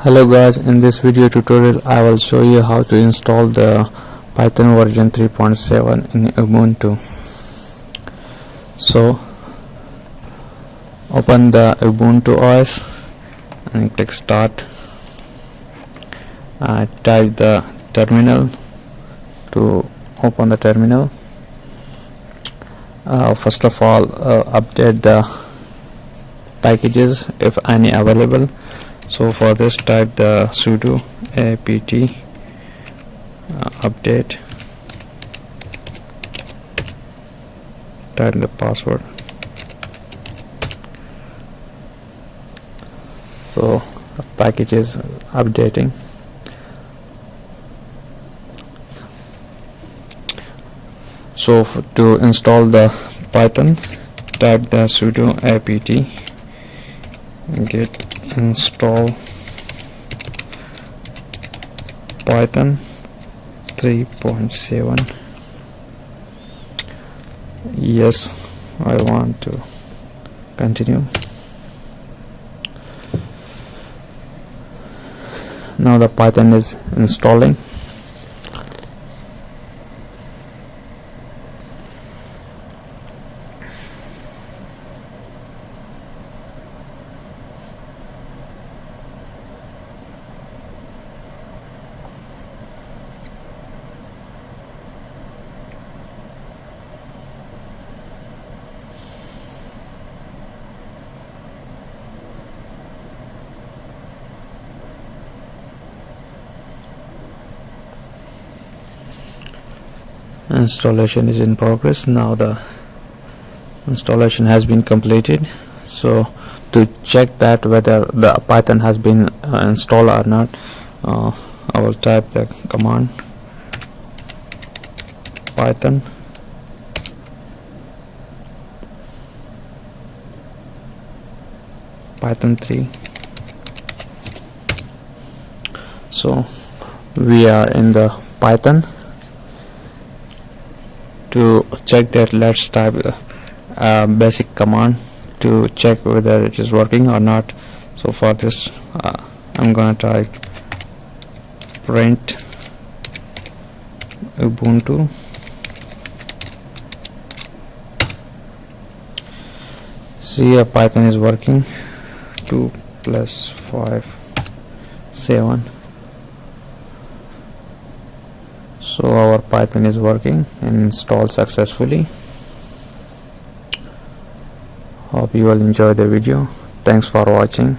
Hello guys, in this video tutorial I will show you how to install the Python version 3.7 in Ubuntu. So open the Ubuntu OS and click start. Type the terminal to open the terminal. First of all, update the packages if any available. So for this, type the sudo apt update, type the password. So the package is updating. So to install the Python, type the sudo apt get install Python 3.7. Yes, I want to continue. Now the Python is installing. Installation is in progress. Now the installation has been completed. So to check that whether the Python has been installed or not, I will type the command Python Python 3. So we are in the Python. To check that, let's type a basic command to check whether it is working or not. So for this, I'm gonna type print Ubuntu see Python is working. 2 + 5 7. So our Python is working and installed successfully. Hope you will enjoy the video. Thanks for watching.